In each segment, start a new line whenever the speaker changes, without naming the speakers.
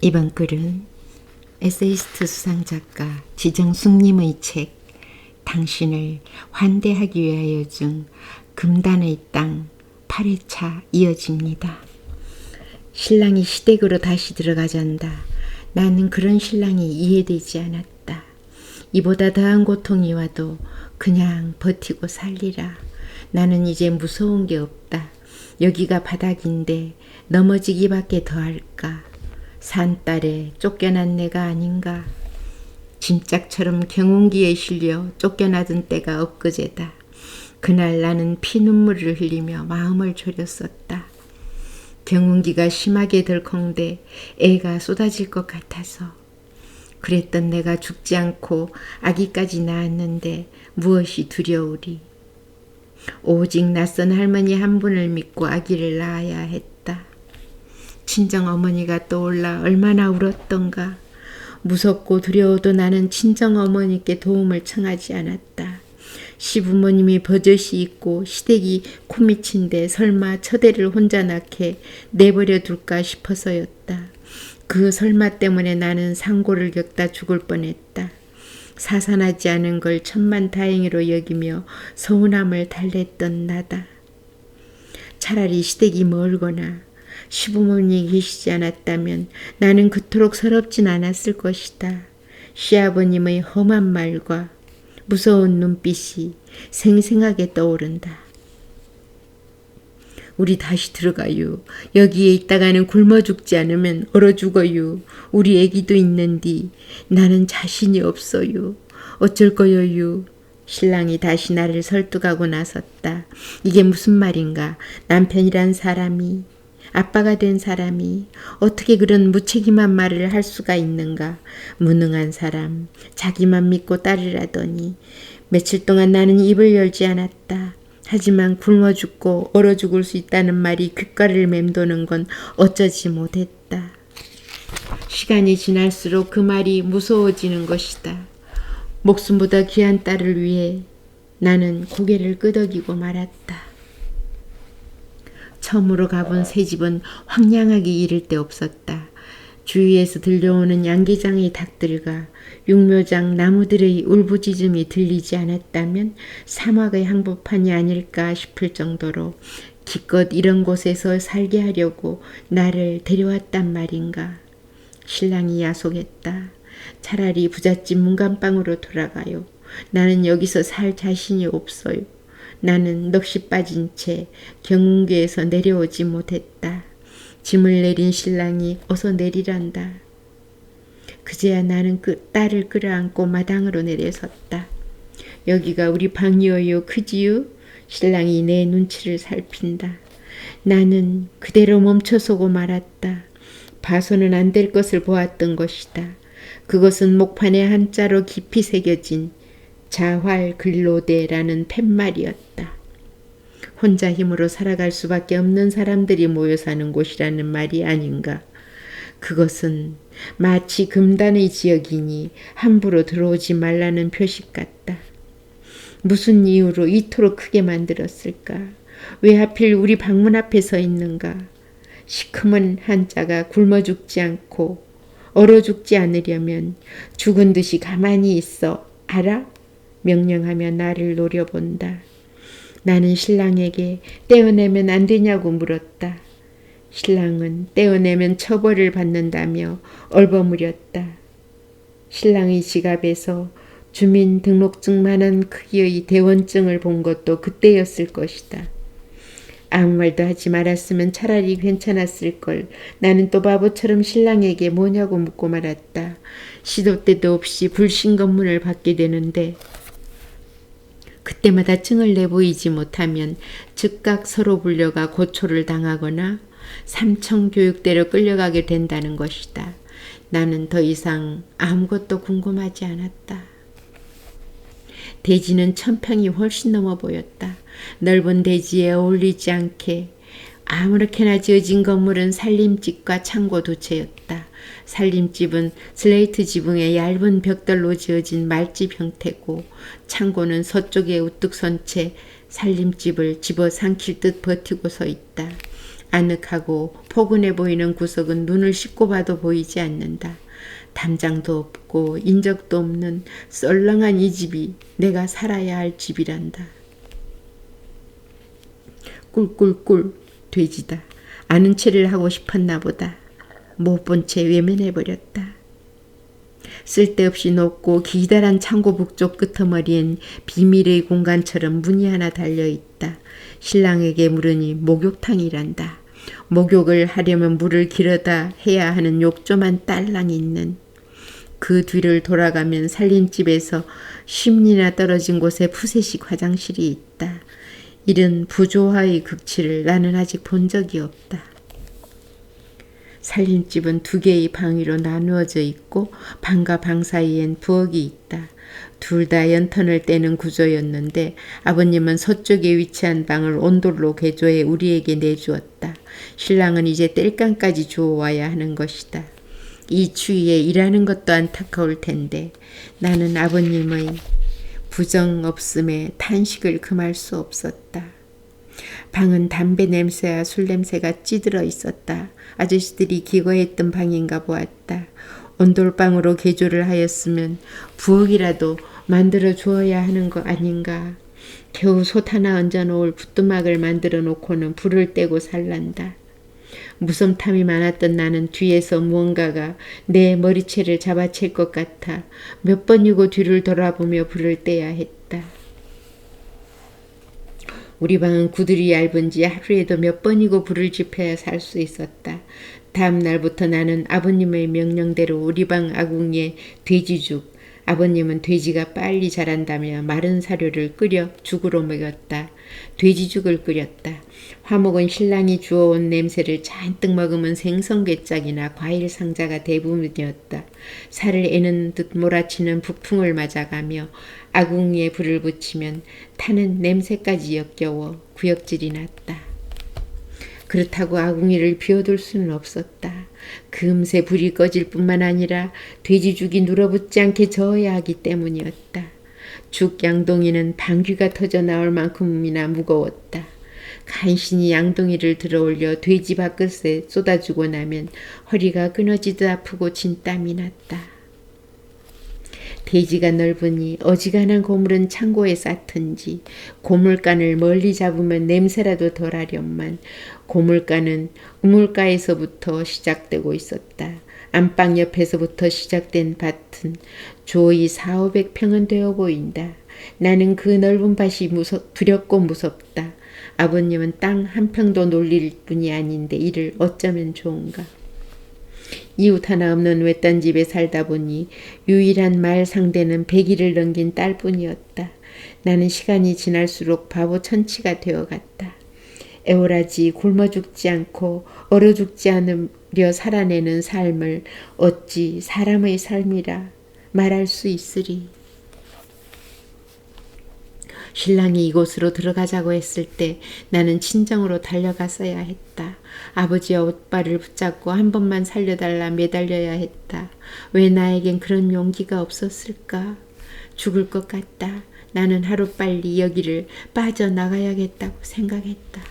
이번 글은 에세이스트 수상작가 지정숙님의 책 당신을 환대하기 위하여 중 금단의 땅 8회차 이어집니다. 신랑이 시댁으로 다시 들어가잔다. 나는 그런 신랑이 이해되지 않았다. 이보다 더한 고통이 와도 그냥 버티고 살리라. 나는 이제 무서운 게 없다. 여기가 바닥인데 넘어지기밖에 더 할까. 산딸에 쫓겨난 내가 아닌가. 짐짝처럼 경운기에 실려 쫓겨나던 때가 엊그제다. 그날 나는 피눈물을 흘리며 마음을 졸였었다. 경운기가 심하게 덜컹대 애가 쏟아질 것 같아서. 그랬던 내가 죽지 않고 아기까지 낳았는데 무엇이 두려우리. 오직 낯선 할머니 한 분을 믿고 아기를 낳아야 했다. 친정어머니가 떠올라 얼마나 울었던가. 무섭고 두려워도 나는 친정어머니께 도움을 청하지 않았다. 시부모님이 버젓이 있고 시댁이 코미친데 설마 처대를 혼자 낳게 내버려 둘까 싶어서였다. 그 설마 때문에 나는 상고를 겪다 죽을 뻔했다. 사산하지 않은 걸 천만다행으로 여기며 서운함을 달랬던 나다. 차라리 시댁이 멀거나 시부모님이 계시지 않았다면 나는 그토록 서럽진 않았을 것이다. 시아버님의 험한 말과 무서운 눈빛이 생생하게 떠오른다. 우리 다시 들어가요. 여기에 있다가는 굶어 죽지 않으면 얼어 죽어요. 우리 애기도 있는디 나는 자신이 없어요. 어쩔 거요유. 신랑이 다시 나를 설득하고 나섰다. 이게 무슨 말인가. 남편이란 사람이, 아빠가 된 사람이 어떻게 그런 무책임한 말을 할 수가 있는가. 무능한 사람, 자기만 믿고 따르라더니. 며칠 동안 나는 입을 열지 않았다. 하지만 굶어 죽고 얼어 죽을 수 있다는 말이 귓가를 맴도는 건 어쩌지 못했다. 시간이 지날수록 그 말이 무서워지는 것이다. 목숨보다 귀한 딸을 위해 나는 고개를 끄덕이고 말았다. 처음으로 가본 새 집은 황량하기 이를 데 없었다. 주위에서 들려오는 양계장의 닭들과 육묘장 나무들의 울부짖음이 들리지 않았다면 사막의 한복판이 아닐까 싶을 정도로 기껏 이런 곳에서 살게 하려고 나를 데려왔단 말인가. 신랑이 야속했다. 차라리 부잣집 문간방으로 돌아가요. 나는 여기서 살 자신이 없어요. 나는 넋이 빠진 채 경운기에서 내려오지 못했다. 짐을 내린 신랑이 어서 내리란다. 그제야 나는 그 딸을 끌어안고 마당으로 내려섰다. 여기가 우리 방이어요. 크지요? 신랑이 내 눈치를 살핀다. 나는 그대로 멈춰서고 말았다. 봐서는 안 될 것을 보았던 것이다. 그것은 목판에 한자로 깊이 새겨진 자활근로대라는 팻말이었다. 혼자 힘으로 살아갈 수밖에 없는 사람들이 모여 사는 곳이라는 말이 아닌가. 그것은 마치 금단의 지역이니 함부로 들어오지 말라는 표식 같다. 무슨 이유로 이토록 크게 만들었을까? 왜 하필 우리 방문 앞에 서 있는가? 시커먼 한자가 굶어 죽지 않고 얼어 죽지 않으려면 죽은 듯이 가만히 있어. 알아? 명령하며 나를 노려본다. 나는 신랑에게 떼어내면 안 되냐고 물었다. 신랑은 떼어내면 처벌을 받는다며 얼버무렸다. 신랑의 지갑에서 주민등록증만한 크기의 대원증을 본 것도 그때였을 것이다. 아무 말도 하지 말았으면 차라리 괜찮았을 걸. 나는 또 바보처럼 신랑에게 뭐냐고 묻고 말았다. 시도 때도 없이 불신검문을 받게 되는데 그때마다 증을 내보이지 못하면 즉각 서로 불려가 고초를 당하거나 삼청교육대로 끌려가게 된다는 것이다. 나는 더 이상 아무것도 궁금하지 않았다. 대지는 1000평이 훨씬 넘어 보였다. 넓은 대지에 어울리지 않게 아무렇게나 지어진 건물은 살림집과 창고 두 채였다. 살림집은 슬레이트 지붕에 얇은 벽돌로 지어진 말집 형태고 창고는 서쪽에 우뚝 선 채 살림집을 집어삼킬 듯 버티고 서 있다. 아늑하고 포근해 보이는 구석은 눈을 씻고 봐도 보이지 않는다. 담장도 없고 인적도 없는 썰렁한 이 집이 내가 살아야 할 집이란다. 꿀꿀꿀 돼지다. 아는 체를 하고 싶었나 보다. 못 본 채 외면해버렸다. 쓸데없이 높고 기다란 창고 북쪽 끄트머리엔 비밀의 공간처럼 문이 하나 달려있다. 신랑에게 물으니 목욕탕이란다. 목욕을 하려면 물을 길어다 해야 하는 욕조만 딸랑 있는. 그 뒤를 돌아가면 살림집에서 10리나 떨어진 곳에 푸세식 화장실이 있다. 이런 부조화의 극치를 나는 아직 본 적이 없다. 살림집은 2개의 방 위로 나누어져 있고 방과 방 사이엔 부엌이 있다. 둘 다 연턴을 떼는 구조였는데 아버님은 서쪽에 위치한 방을 온돌로 개조해 우리에게 내주었다. 신랑은 이제 땔감까지 주워와야 하는 것이다. 이 추위에 일하는 것도 안타까울 텐데 나는 아버님의 부정 없음에 탄식을 금할 수 없었다. 방은 담배 냄새와 술 냄새가 찌들어 있었다. 아저씨들이 기거했던 방인가 보았다. 온돌방으로 개조를 하였으면 부엌이라도 만들어 주어야 하는 거 아닌가. 겨우 솥 하나 얹어놓을 부뚜막을 만들어 놓고는 불을 떼고 살란다. 무섬탐이 많았던 나는 뒤에서 무언가가 내 머리채를 잡아챌 것 같아 몇 번이고 뒤를 돌아보며 불을 떼야 했다. 우리 방은 구들이 얇은지 하루에도 몇 번이고 불을 지펴야 살 수 있었다. 다음 날부터 나는 아버님의 명령대로 우리 방 아궁이에 돼지죽, 아버님은 돼지가 빨리 자란다며 마른 사료를 끓여 죽으로 먹였다. 돼지죽을 끓였다. 화목은 신랑이 주워온 냄새를 잔뜩 머금은 생선괴짝이나 과일 상자가 대부분이었다. 살을 애는 듯 몰아치는 북풍을 맞아가며 아궁이에 불을 붙이면 타는 냄새까지 역겨워 구역질이 났다. 그렇다고 아궁이를 비워둘 수는 없었다. 금세 불이 꺼질 뿐만 아니라 돼지죽이 눌어붙지 않게 저어야 하기 때문이었다. 죽 양동이는 방귀가 터져 나올 만큼이나 무거웠다. 간신히 양동이를 들어올려 돼지 밥그릇에 쏟아주고 나면 허리가 끊어지듯 아프고 진땀이 났다. 돼지가 넓으니 어지간한 고물은 창고에 쌓던지 고물간을 멀리 잡으면 냄새라도 덜하련만 고물간은 우물가에서부터 시작되고 있었다. 안방 옆에서부터 시작된 밭은 조의 400~500평은 되어 보인다. 나는 그 넓은 밭이 두렵고 무섭다. 아버님은 땅 한 평도 놀릴 뿐이 아닌데 이를 어쩌면 좋은가. 이웃 하나 없는 외딴 집에 살다 보니 유일한 말 상대는 100일을 넘긴 딸뿐이었다. 나는 시간이 지날수록 바보 천치가 되어갔다. 애월하지 굶어 죽지 않고 얼어 죽지 않으려 살아내는 삶을 어찌 사람의 삶이라 말할 수 있으리. 신랑이 이곳으로 들어가자고 했을 때 나는 친정으로 달려갔어야 했다. 아버지의 옷발을 붙잡고 한 번만 살려달라 매달려야 했다. 왜 나에겐 그런 용기가 없었을까? 죽을 것 같다. 나는 하루빨리 여기를 빠져나가야겠다고 생각했다.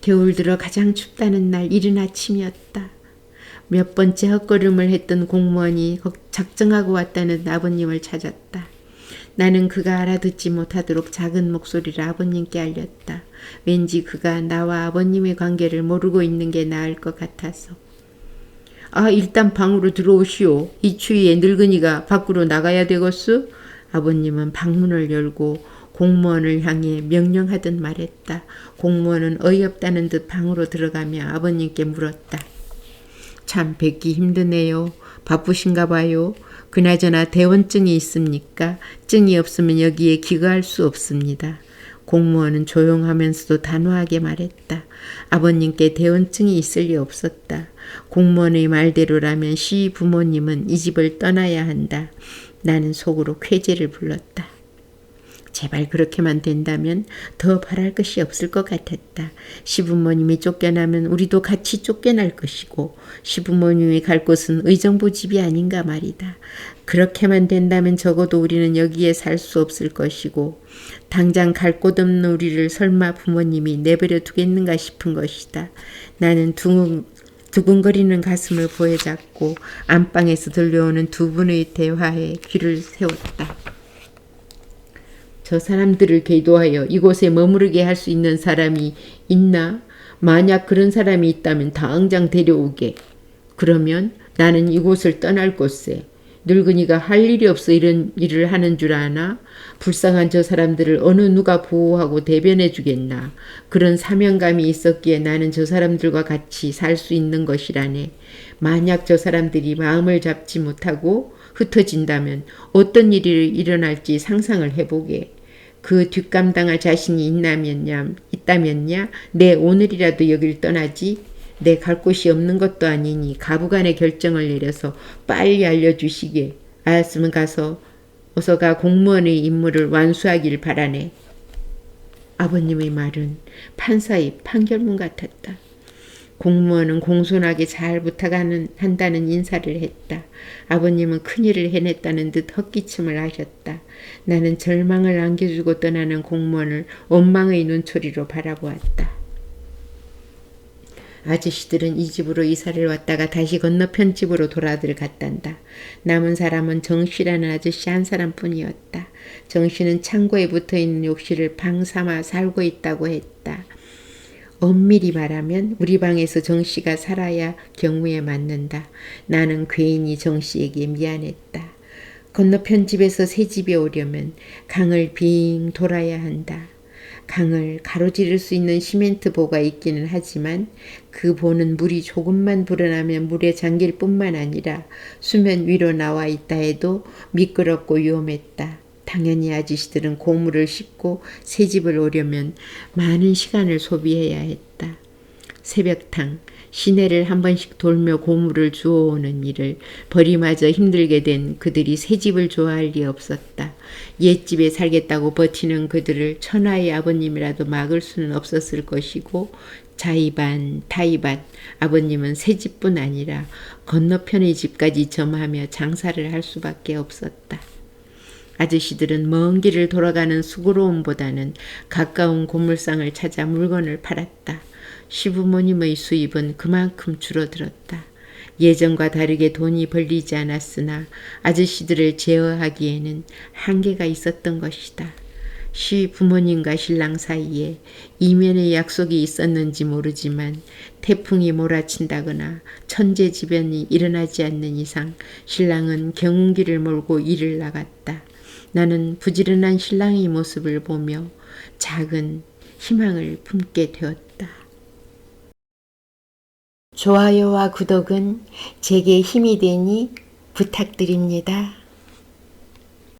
겨울 들어 가장 춥다는 날 이른 아침이었다. 몇 번째 헛걸음을 했던 공무원이 작정하고 왔다는 아버님을 찾았다. 나는 그가 알아듣지 못하도록 작은 목소리로 아버님께 알렸다. 왠지 그가 나와 아버님의 관계를 모르고 있는 게 나을 것 같아서. 일단 방으로 들어오시오. 이 추위에 늙은이가 밖으로 나가야 되겠소? 아버님은 방문을 열고 공무원을 향해 명령하듯 말했다. 공무원은 어이없다는 듯 방으로 들어가며 아버님께 물었다. 참 뵙기 힘드네요. 바쁘신가 봐요. 그나저나 대원증이 있습니까? 증이 없으면 여기에 기거할 수 없습니다. 공무원은 조용하면서도 단호하게 말했다. 아버님께 대원증이 있을 리 없었다. 공무원의 말대로라면 시 부모님은 이 집을 떠나야 한다. 나는 속으로 쾌재를 불렀다. 제발 그렇게만 된다면 더 바랄 것이 없을 것 같았다. 시부모님이 쫓겨나면 우리도 같이 쫓겨날 것이고 시부모님이 갈 곳은 의정부 집이 아닌가 말이다. 그렇게만 된다면 적어도 우리는 여기에 살 수 없을 것이고 당장 갈 곳 없는 우리를 설마 부모님이 내버려 두겠는가 싶은 것이다. 나는 두근거리는 가슴을 보여잡고 안방에서 들려오는 두 분의 대화에 귀를 세웠다. 저 사람들을 계도하여 이곳에 머무르게 할 수 있는 사람이 있나? 만약 그런 사람이 있다면 당장 데려오게. 그러면 나는 이곳을 떠날 것세. 늙은이가 할 일이 없어 이런 일을 하는 줄 아나? 불쌍한 저 사람들을 어느 누가 보호하고 대변해 주겠나? 그런 사명감이 있었기에 나는 저 사람들과 같이 살 수 있는 것이라네. 만약 저 사람들이 마음을 잡지 못하고 흩어진다면 어떤 일이 일어날지 상상을 해보게. 그 뒷감당할 자신이 있다면야 내 오늘이라도 여길 떠나지. 내 갈 곳이 없는 것도 아니니 가부간의 결정을 내려서 빨리 알려주시게. 알았으면 어서 가 공무원의 임무를 완수하길 바라네. 아버님의 말은 판사의 판결문 같았다. 공무원은 공손하게 잘 한다는 인사를 했다. 아버님은 큰일을 해냈다는 듯 헛기침을 하셨다. 나는 절망을 안겨주고 떠나는 공무원을 원망의 눈초리로 바라보았다. 아저씨들은 이 집으로 이사를 왔다가 다시 건너편 집으로 돌아들 갔단다. 남은 사람은 정씨라는 아저씨 한 사람뿐이었다. 정씨는 창고에 붙어있는 욕실을 방 삼아 살고 있다고 했다. 엄밀히 말하면 우리 방에서 정씨가 살아야 경우에 맞는다. 나는 괜히 정씨에게 미안했다. 건너편 집에서 새 집에 오려면 강을 빙 돌아야 한다. 강을 가로지를 수 있는 시멘트 보가 있기는 하지만 그 보는 물이 조금만 불어나면 물에 잠길 뿐만 아니라 수면 위로 나와 있다 해도 미끄럽고 위험했다. 당연히 아저씨들은 고물을 싣고 새 집을 오려면 많은 시간을 소비해야 했다. 새벽탕, 시내를 한 번씩 돌며 고물을 주워오는 일을 벌이마저 힘들게 된 그들이 새 집을 좋아할 리 없었다. 옛집에 살겠다고 버티는 그들을 천하의 아버님이라도 막을 수는 없었을 것이고 자의반 타의반 아버님은 새 집뿐 아니라 건너편의 집까지 점하며 장사를 할 수밖에 없었다. 아저씨들은 먼 길을 돌아가는 수고로움보다는 가까운 고물상을 찾아 물건을 팔았다. 시부모님의 수입은 그만큼 줄어들었다. 예전과 다르게 돈이 벌리지 않았으나 아저씨들을 제어하기에는 한계가 있었던 것이다. 시부모님과 신랑 사이에 이면의 약속이 있었는지 모르지만 태풍이 몰아친다거나 천재지변이 일어나지 않는 이상 신랑은 경운기를 몰고 일을 나갔다. 나는 부지런한 신랑의 모습을 보며 작은 희망을 품게 되었다. 좋아요와 구독은 제게 힘이 되니 부탁드립니다.